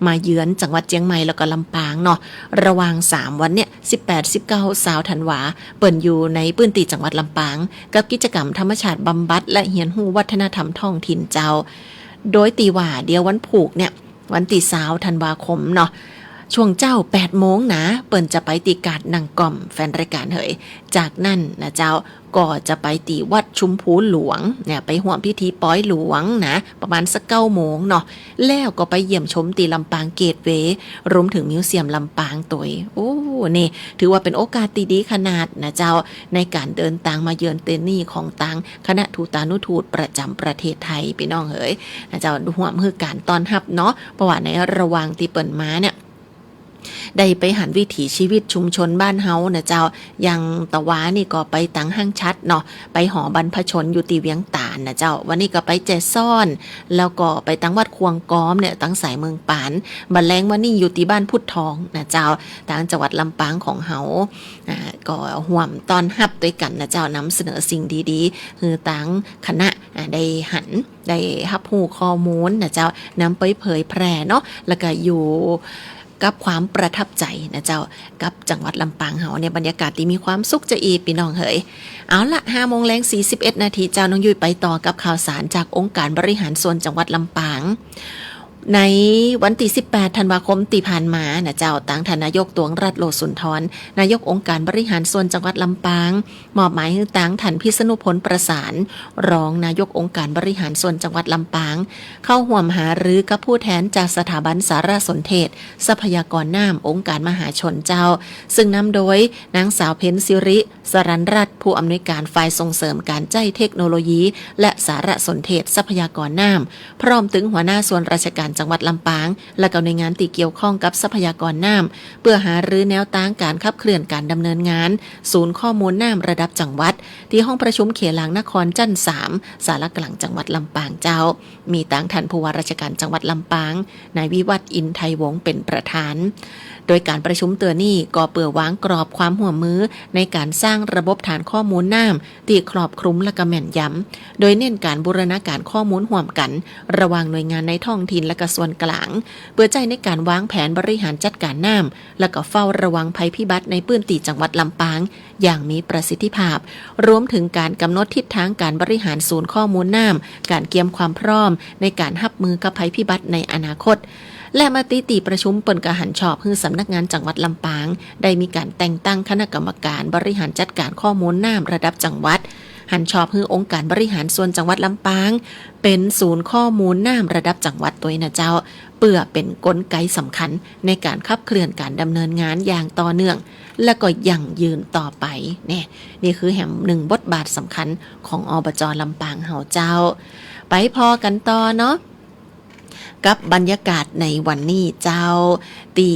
มาเยือนจังหวัดเชียงใหม่แล้วก็ลำปางเนาะระหว่าง3วันเนี่ย18 19 20 ธันวาเปิ้นอยู่ในพื้นที่จังหวัดลำปางกับกิจกรรมธรรมชาติบำบัดและเฮียนฮู้วัฒนธรรมท้องถิ่นเจ้าโดยตีว่าเดี๋ยววันผูกเนี่ยวันที่20 ธันวาคมเนาะช่วงเจ้า8 โมงนะเปิ้นจะไปตีกาดนางกอมแฟนรายการเฮยจากนั้นนะเจ้าก็จะไปตีวัดชุมพูหลวงเนี่ยไปร่วมพิธีป้อยหลวงนะประมาณสัก9 โมงเนาะแล้วก็ไปเยี่ยมชมตีลำปางเกตเวย์รวมถึงมิวเซียมลำปางตัวนี่ถือว่าเป็นโอกาสดีขนาดนะเจ้าในการเดินทางมาเยือนเตนี่ของต่างคณะทูตานุทูตประจำประเทศไทยพี่น้องเอ๋ยนะเจ้าร่วมมือการต้อนรับเนาะเพราะว่าในระหว่างที่เปิ้นมาเนี่ยได้ไปหันวิถีชีวิตชุมชนบ้านเฮานะเจ้าอย่างตะวานี่ก็ไปตังห้างชัดเนาะไปหอบรรพชนอยู่ตีเวียงตา านนะเจ้าวันนี้ก็ไปแจซ่อนแล้วก็ไปตั้งวัดควงก้อมเนี่ยตั้งสายเมืองปานบัดแลงวันนี้อยู่ที่บ้านพุทธทองนะเจ้าทางจังหวัดลำปางของเฮาก็ห่วมตอนรับด้วยกันนะเจ้านำเสนอสิ่งดีๆคือตั้งคณะได้หันได้รับรู้ข้อมูลนะเจ้านำไปเผยแพร่เนาะแล้วก็อยู่กับความประทับใจนะเจ้ากับจังหวัดลำปางเฮาเนี่ยบรรยากาศที่มีความสุขจะอีพี่น้องเฮ้ยเอาละ5:41 นาทีเจ้าน้องยุ้ยไปต่อกับข่าวสารจากองค์การบริหารส่วนจังหวัดลำปางในวันที่18ธันวาคมที่ผ่านมานะเจ้าตั้งท่านนายกตวงรัตน์โลสุนทรนายกองค์การบริหารส่วนจังหวัดลำปางมอบหมายให้ตั้งท่านพิษณุพลประสานรองนายกองค์การบริหารส่วนจังหวัดลำปางเข้าร่วมหารือกับผู้แทนจากสถาบันสารสนเทศทรัพยากรน้ำองค์การมหาชนเจ้าซึ่งนำโดยนางสาวเพ็ญศิริสรันรัตน์ผู้อำนวยการฝ่ายส่งเสริมการใช้เทคโนโลยีและสารสนเทศทรัพยากรน้ำพร้อมถึงหัวหน้าส่วนราชการจังหวัดลำปางและก็ในงานที่เกี่ยวข้องกับทรัพยากรน้ำเพื่อหารือแนวทางการขับเคลื่อนการดำเนินงานศูนย์ข้อมูลน้ำระดับจังหวัดที่ห้องประชุมเขตหลังนครจันทร์3สารกลางจังหวัดลำปางเจ้ามีตั้งท่านผู้ว่าราชการจังหวัดลำปางนายวิวัฒน์อินไทยวงศ์เป็นประธานโดยการประชุมเตือนนี้ก็เปิดวางกรอบความห่วมมือในการสร้างระบบฐานข้อมูลน้ำที่ครอบคลุมและก็แม่นยำโดยเน้นการบูรณาการข้อมูลห่วมกันระหว่างหน่วยงานในท้องถิ่นและก็ส่วนกลางเพื่อใจในการวางแผนบริหารจัดการน้ำและก็เฝ้าระวังภัยพิบัติในพื้นที่จังหวัดลำปางอย่างมีประสิทธิภาพรวมถึงการกำหนดทิศทางการบริหารศูนย์ข้อมูลน้ำการเตรียมความพร้อมในการรับมือกับภัยพิบัติในอนาคตและมติที่ประชุมเปิ่นกะหันชอบให้สำนักงานจังหวัดลำปางได้มีการแต่งตั้งคณะกรรมการบริหารจัดการข้อมูลน้ำระดับจังหวัดหันชอบให้องค์การบริหารส่วนจังหวัดลำปางเป็นศูนย์ข้อมูลน้ำระดับจังหวัดตัวนะเจ้าเพื่อเป็นกลไกสำคัญในการขับเคลื่อนการดำเนินงานอย่างต่อเนื่องและก็ยั่งยืนต่อไปนี่คือแห่งหนึ่งบทบาทสำคัญของอบจ.ลำปางเฮาเจ้าไปพอกันต่อเนาะกับบรรยากาศในวันนี้เจ้าตี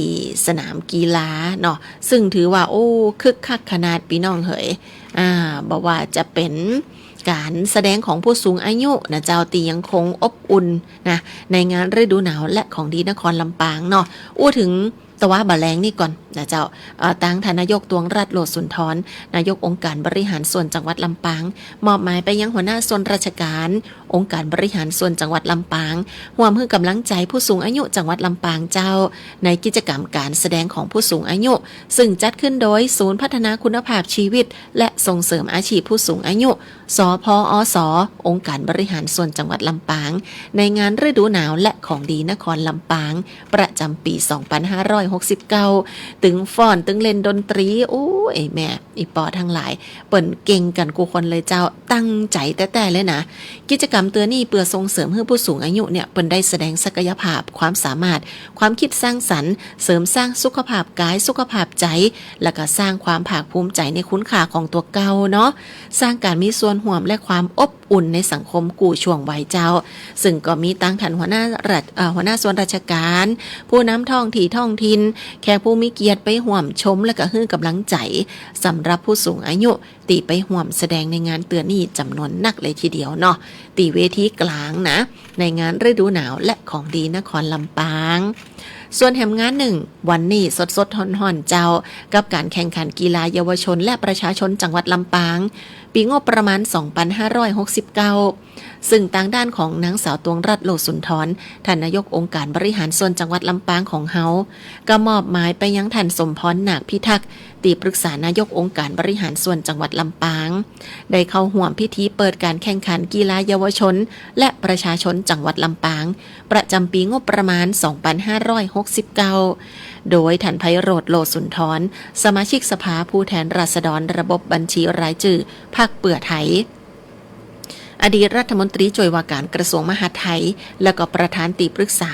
สนามกีฬาเนาะซึ่งถือว่าโอ้คึกคักขนาดพี่น้องเหยบอกว่าจะเป็นการแสดงของผู้สูงอายุนะเจ้าตียังคงอบอุ่นนะในงานฤดูหนาวและของดีนครลำปางเนาะถึงตะวะบะแลงนี่ก่อนนะเจ้าตั้งท่านนายกตวงรัตน์โลสุนทรนายกองค์การบริหารส่วนจังหวัดลำปางมอบหมายไปยังหัวหน้าส่วนราชการองค์การบริหารส่วนจังหวัดลำปางร่วมให้กำลังใจผู้สูงอายุจังหวัดลำปางเจ้าในกิจกรรมการแสดงของผู้สูงอายุซึ่งจัดขึ้นโดยศูนย์พัฒนาคุณภาพชีวิตและส่งเสริมอาชีพผู้สูงอายุสพอสองค์การบริหารส่วนจังหวัดลำปางในงานฤดูหนาวและของดีนครลำปางประจำปี2569ตึงฟ้อนตึงเล่นดนตรีโอ้ยแม่อีปอทั้งหลายเปิ่นเก่งกันกูคนเลยเจ้าตั้งใจแต่เลยนะกิจกรรมเตือนนี่เพื่อส่งเสริมให้ผู้สูงอายุเนี่ยเปิ่นได้แสดงศักยภาพความสามารถความคิดสร้างสรรค์เสริมสร้างสุขภาพกายสุขภาพใจแล้วก็สร้างความภาคภูมิใจในคุณค่าของตัวเก่าเนาะสร้างการมีส่วนร่วมและความอบอุ่นในสังคมกู่ช่วงวัยเจ้าซึ่งก็มีตั้งท่านหัวหน้าส่วนราชการผู้นำท้องถิ่นแขกผู้มีเกียรติไปห่วมชมและก็ให้กำลังใจสำหรับผู้สูงอายุตีไปห่วมแสดงในงานเตือนนี่จำนวนนักเลยทีเดียวเนาะตีเวทีกลางนะในงานฤดูหนาวและของดีนครลำปางส่วนแห่งงานหนึ่งวันนี้สดๆห่อนๆเจ้ากับการแข่งขันกีฬาเยาวชนและประชาชนจังหวัดลำปางปีงบประมาณ 2569 ซึ่งทางด้านของนางสาวตวงรัตน์โลสุนทรท่านนายกองค์การบริหารส่วนจังหวัดลำปางของเฮาก็มอบหมายไปยังท่านสมพรนาคพิทักษ์ที่ปรึกษานายกองค์การบริหารส่วนจังหวัดลำปางได้เข้าร่วมพิธีเปิดการแข่งขันกีฬาเยาวชนและประชาชนจังหวัดลำปางประจำปีงบประมาณ 2569 โดยท่านไพโรจน์โลสุนทรสมาชิกสภาผู้แทนราษฎรระบบบัญชีรายชื่อพรรคเพื่อไทยอดีตรัฐมนตรีช่วยว่าการกระทรวงมหาดไทยและก็ประธานที่ปรึกษา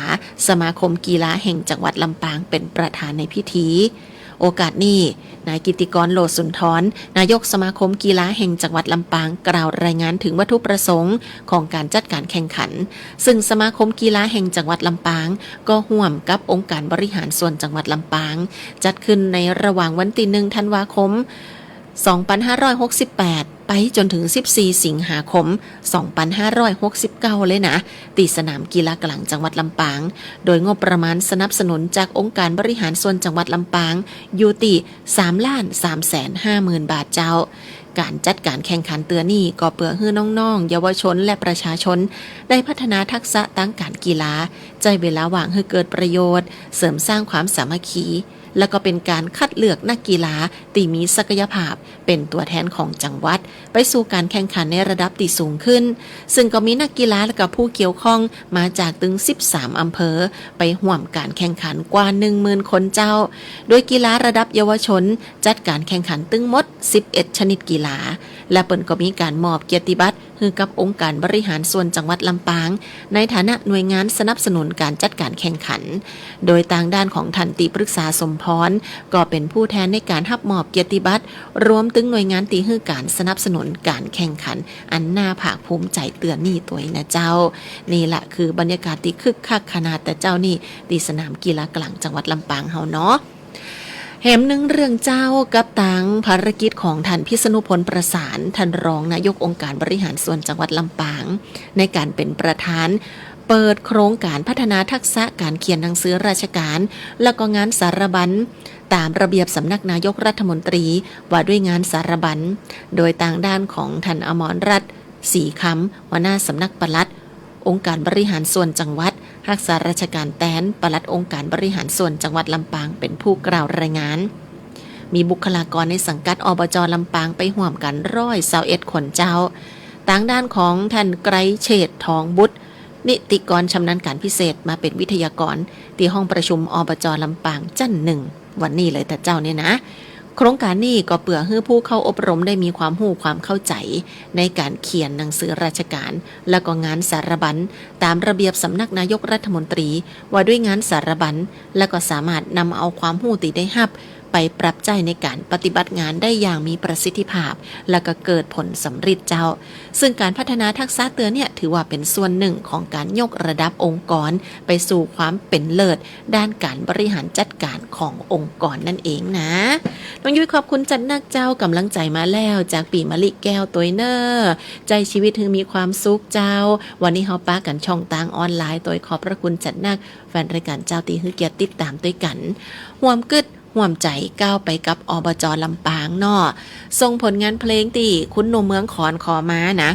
สมาคมกีฬาแห่งจังหวัดลำปางเป็นประธานในพิธีโอกาสนี้นายกิติกรโลสุนทรนายกสมาคมกีฬาแห่งจังหวัดลำปางกล่าวรายงานถึงวัตถุประสงค์ของการจัดการแข่งขันซึ่งสมาคมกีฬาแห่งจังหวัดลำปางก็ร่วมกับองค์การบริหารส่วนจังหวัดลำปางจัดขึ้นในระหว่างวันที่ 1 ธันวาคม 2568 ไปจนถึง 14 สิงหาคม 2569 เลยนะตีสนามกีฬากลางจังหวัดลำปางโดยงบประมาณสนับสนุนจากองค์การบริหารส่วนจังหวัดลำปางอยู่ที่ 3,350,000 บาทเจ้าการจัดการแข่งขันเตือนี่ก็เพื่อให้น้องๆเยาวชนและประชาชนได้พัฒนาทักษะทางการกีฬาใจเวลาว่างให้เกิดประโยชน์เสริมสร้างความสามัคคีและก็เป็นการคัดเลือกนักกีฬาที่มีศักยภาพเป็นตัวแทนของจังหวัดไปสู่การแข่งขันในระดับที่สูงขึ้นซึ่งก็มีนักกีฬาและก็ผู้เกี่ยวข้องมาจากถึง13อำเภอไปร่วมการแข่งขันกว่า 10,000 คนเจ้าโดยกีฬาระดับเยาวชนจัดการแข่งขันตึงหมด11ชนิดกีฬาและเปิ้นก็มีการมอบเกียรติบัตรให้กับองค์การบริหารส่วนจังหวัดลำปางในฐานะหน่วยงานสนับสนุนการจัดการแข่งขันโดยทางด้านของท่านที่ปรึกษาสมพรก็เป็นผู้แทนในการรับมอบเกียรติบัตรรวมถึงหน่วยงานที่ให้การสนับสนุนการแข่งขันอันน่าภาคภูมิใจเตือนนี่ตัวนะเจ้านี่แหละคือบรรยากาศที่คึกคักขนาดแต่เจ้านี่ที่สนามกีฬากลางจังหวัดลำปางเฮาเนาะแหมหนึ่งเรื่องเจ้ากับตังภารกิจของท่านพิษณุพลประสานท่านรองนายกองค์การบริหารส่วนจังหวัดลำปางในการเป็นประธานเปิดโครงการพัฒนาทักษะการเขียนหนังสือราชการและก็งานสารบัญตามระเบียบสำนักนายกรัฐมนตรีว่าด้วยงานสารบัญโดยทางด้านของท่านอมรรัตน์ศรีคำหัวหน้าสำนักปลัดองค์การบริหารส่วนจังหวัดรักษาราชการแทนปลัดองค์การบริหารส่วนจังหวัดลำปางเป็นผู้กล่าวรายงานมีบุคลากรในสังกัดอบจ.ลำปางไปร่วมกัน121 คนเจ้าทางด้านของท่านไกรเฉดทองบุตรนิติกรชำนาญการพิเศษมาเป็นวิทยากรที่ห้องประชุมอบจ.ลำปางจันทร์1วันนี้เลยแต่เจ้าเนี่ยนะโครงการนี้ก็เพื่อให้ผู้เข้าอบรมได้มีความรู้ความเข้าใจในการเขียนหนังสือราชการและก็งานสารบัญตามระเบียบสำนักนายกรัฐมนตรีว่าด้วยงานสารบัญและก็สามารถนำเอาความรู้ที่ได้รับไปปรับใจในการปฏิบัติงานได้อย่างมีประสิทธิภาพและก็เกิดผลสำเร็จเจ้าซึ่งการพัฒนาทักษะเตือนเนี่ยถือว่าเป็นส่วนหนึ่งของการยกระดับองค์กรไปสู่ความเป็นเลิศด้านการบริหารจัดการขององค์กรนั่นเองนะน้องยุ้ยขอบคุณจัดนักเจ้ากำลังใจมาแล้วจากปีมะลิแก้วตัวเนอร์ใจชีวิตถึงมีความสุขเจ้าวันนี้เฮาป้ากันช่องทางออนไลน์โดยขอบพระคุณจัดนักแฟนรายการเจ้าตีฮือเกียรติติดตามด้วยกันห่วมกึดห่วมใจก้าวไปกับอบจ.ลำปางเนาะส่งผลงานเพลงที่คุณหนุ่มเมืองขอนขอมานะ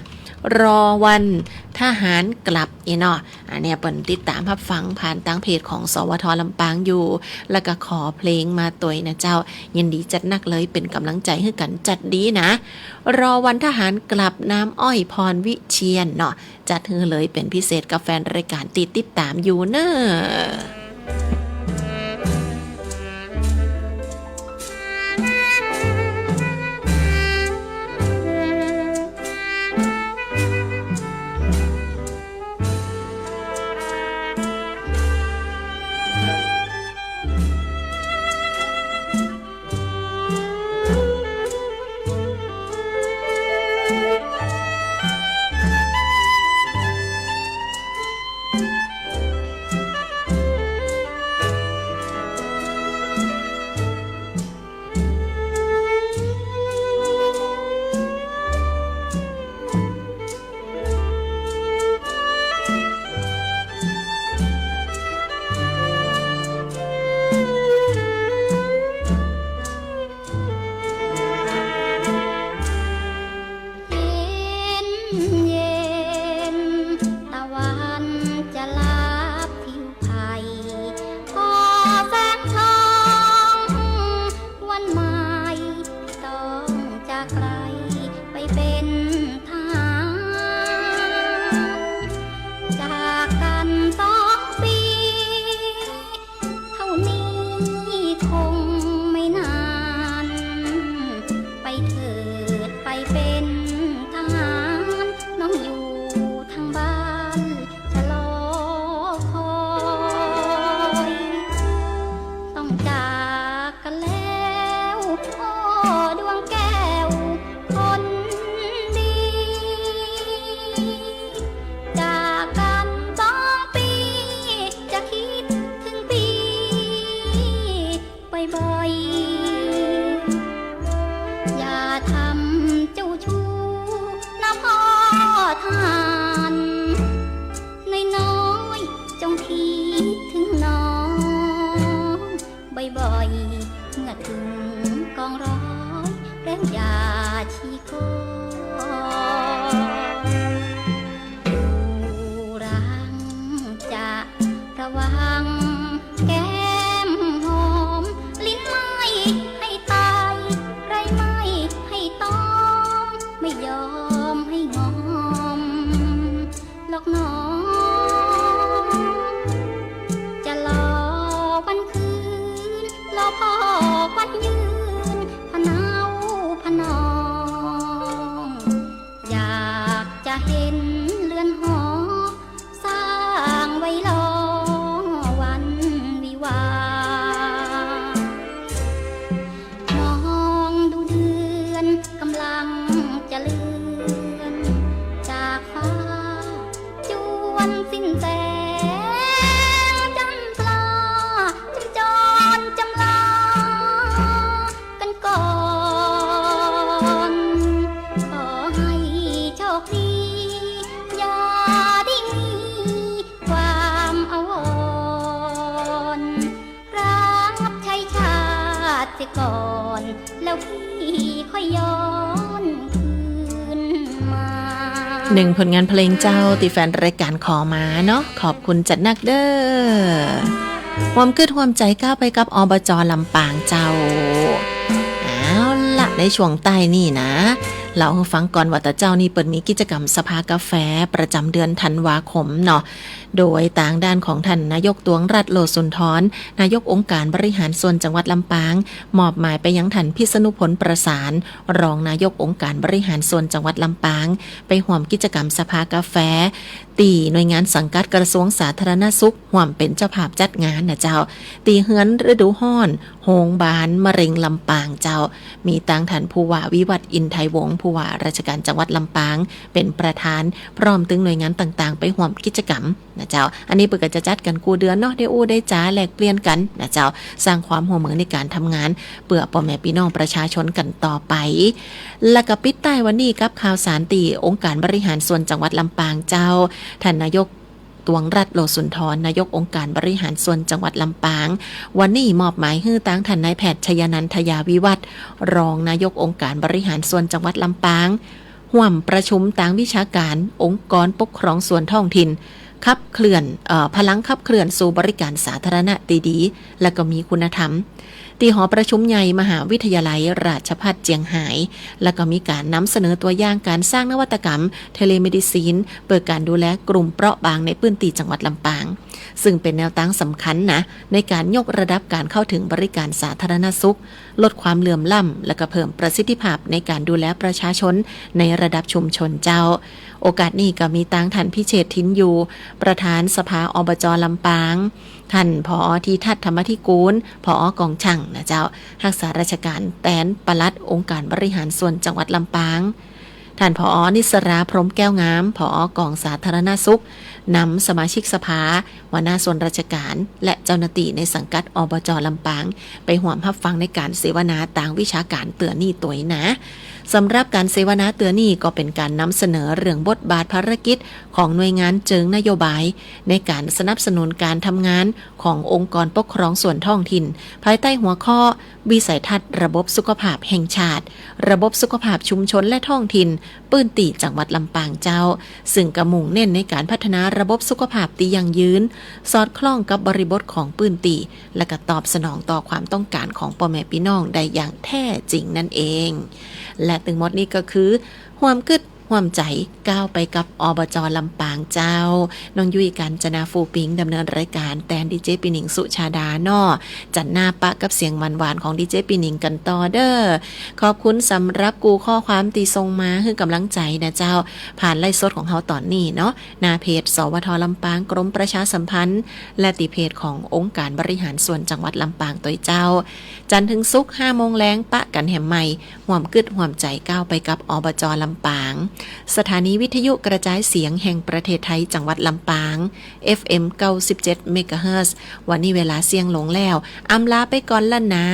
รอวันทหารกลับเนาะอันเนี้ยเปิ่นติดตามรับฟังผ่านทางเพจของสวท.ลำปางอยู่แล้วก็ขอเพลงมาตัวนะเจ้ายินดีจัดนักเลยเป็นกำลังใจให้กันจัดดีนะรอวันทหารกลับน้ำอ้อยพรวิเชียรเนาะจัดให้เลยเป็นพิเศษกับแฟนรายการติดตามอยู่เนอะ บ่อยๆเมื่อถึงกองร้อยแล้วอย่าชี้โกดูรังจะระวังแก้มหอมลิ้นไม่ให้ตายไรไม่ให้ต้อมไม่ยอมให้งอมหลอกหนอจะรอวันคืนรอพ่อวันยืนพะเนาพะนองอยากจะเห็นเรือนหอสร้างไว้รอวันวิวาห์มองดูเดือนกำลังจะเลือนจากฟ้าจวนสิ้นแสงจันทราจรจำลากันก่อนขอให้โชคดีอย่าได้มีความอาวรณ์รับใช้ชาติเสียก่อนแล้วพี่ค่อยย้อนคืนมา หนึ่งผลงานเพลงเจ้าตีแฟนรายการขอมาเนาะขอบคุณจัดนักเด้อความคืดความใจก้าวไปกับอบจ.ลำปางเจ้าเอาละในช่วงใต้นี่นะเราฟังก่อนว่าแต่เจ้านี่เปิดมีกิจกรรมสภากาแฟประจำเดือนธันวาคมเนาะโดยต่างด้านของท่านนายกตวงรัฐโลสุนทรนายกองค์การบริหารส่วนจังหวัดลำปางมอบหมายไปยังท่านพิษณุพลประสานรองนายกองค์การบริหารส่วนจังหวัดลำปางไปร่วมกิจกรรมสภากาแฟตีหน่วยงานสังกัดกระทรวงสาธารณสุขร่วมเป็นเจ้าภาพจัดงานนะเจ้าตีเฮือนฤดูฮ้อนโรงพยาบาลมะเร็งลำปางเจ้ามีต่างท่านผู้ว่าวิวัฒน์อินไทยวงศ์ผู้ว่าราชการจังหวัดลำปางเป็นประธานพร้อมถึงหน่วยงานต่างๆไปร่วมกิจกรรมนะเจ้าอันนี้เปิดก็จะจัดกันกูเดือนเนาะได้อู้ได้จ้าแลกเปลี่ยนกันนะเจ้าสร้างความร่วมมือในการทำงานเพื่อพ่อแม่พี่น้องประชาชนกันต่อไปและก็ปิดท้ายวันนี้กับข่าวสารตีองค์การบริหารส่วนจังหวัดลำปางเจ้าท่านนายกตวงรัฐโลสุนทรนายกองค์การบริหารส่วนจังหวัดลำปางวันนี้มอบหมายให้ตั้งท่านนายแพทย์ชยนันทยาวิวัฒน์รองนายกองค์การบริหารส่วนจังหวัดลำปางร่วมประชุมต่างวิชาการองค์กรปกครองส่วนท้องถิ่นขับเคลื่อนพลังขับเคลื่อนสู่บริการสาธารณะดีๆและก็มีคุณธรรมที่หอประชุมใหญ่มหาวิทยาลัยราชภัฏเจียงไฮ้และก็มีการนำเสนอตัวอย่างการสร้างนวัตกรรมเทเลเมดิซีนเปิดการดูแลกลุ่มเปราะบางในพื้นที่จังหวัดลำปางซึ่งเป็นแนวตั้งสำคัญนะในการยกระดับการเข้าถึงบริการสาธารณสุขลดความเหลื่อมล้ำและก็เพิ่มประสิทธิภาพในการดูแลประชาชนในระดับชุมชนเจ้าโอกาสนี้ก็มีตั้งท่านพิเชษฐ์ทินอยู่ประธานสภาอบจ.ลำปางท่านผอ.ทีทัศน์ธรรมธิกูลผอ.กองช่างนะเจ้ารักษาราชการแทนปลัดองค์การบริหารส่วนจังหวัดลำปางท่านผอ.นิสราพรหมแก้วงามผอ.กองสาธารณสุขนำสมาชิกสภาหัวหน้าส่วนราชการและเจ้าหน้าที่ในสังกัดอบจ.ลำปางไปร่วมรับฟังในการเสวนาต่างวิชาการเตือนนี่ตัวนะสำหรับการเสวนาเตือนนี่ก็เป็นการนำเสนอเรื่องบทบาทภารกิจของหน่วยงานเจิงนโยบายในการสนับสนุนการทำงานขององค์กรปกครองส่วนท้องถิ่นภายใต้หัวข้อวิสัยทัศน์ระบบสุขภาพแห่งชาติระบบสุขภาพชุมชนและท้องถิ่นปื้นตีจังหวัดลำปางเจ้าซึ่งกระมุ่งเน้นในการพัฒนาระบบสุขภาพที่ยั่งยืนสอดคล้องกับบริบทของปื้นตีและก็ตอบสนองต่อความต้องการของพ่อแม่พี่น้องได้อย่างแท้จริงนั่นเองและถึงหมดนี้ก็คือความกึดความใจก้าวไปกับอบจ.ลำปางเจ้าน้องยุ้ยกัญจนาฟูปิงดำเนินรายการแตนดีเจปีหนิงสุชาดาเนาะจัดหน้าปะกับเสียงหวานๆของดีเจปีหนิงกันต่อเด้อขอบคุณสำหรับกูข้อความตีทรงมาคือกำลังใจนะเจ้าผ่านไลฟ์สดของเขาตอนนี้เนาะหน้าเพจสวท.ลำปางกรมประชาสัมพันธ์และติเพจขององค์การบริหารส่วนจังหวัดลำปางตัวเจ้าจันทร์ถึงศุกร์ 5 โมงแลงปะกันแหมใหม่ห่วมกึดห่วมใจก้าวไปกับอบจ.ลำปางสถานีวิทยุกระจายเสียงแห่งประเทศไทยจังหวัดลำปาง FM 97 เมกะเฮิรตซ์วันนี้เวลาเสี่ยงลงแล้วอำลาไปก่อนละนะ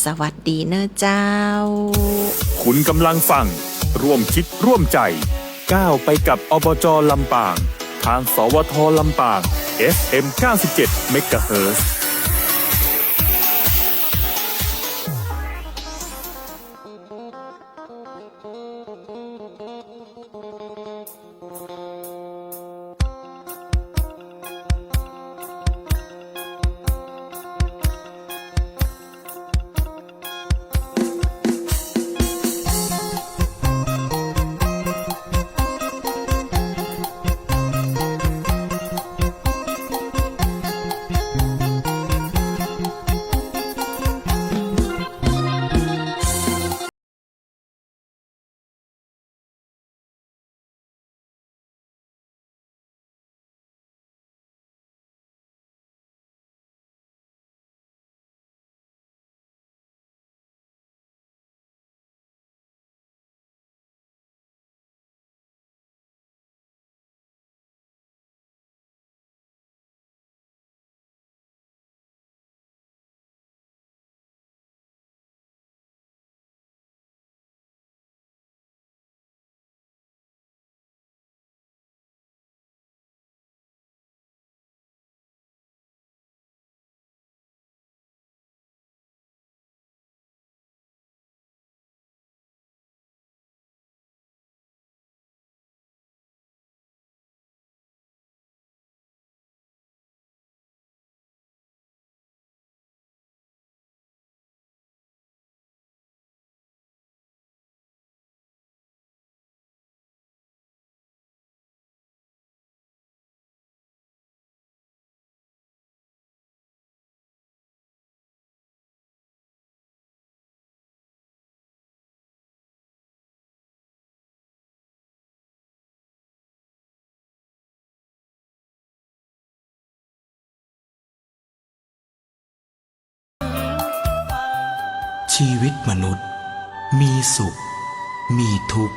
สวัสดีเนอะเจ้าคุณกำลังฟังร่วมคิดร่วมใจก้าวไปกับอบจ.ลำปางทางสวท.ลำปาง FM 97 เมกะเฮิรตซ์ ชีวิตมนุษย์มีสุขมีทุกข์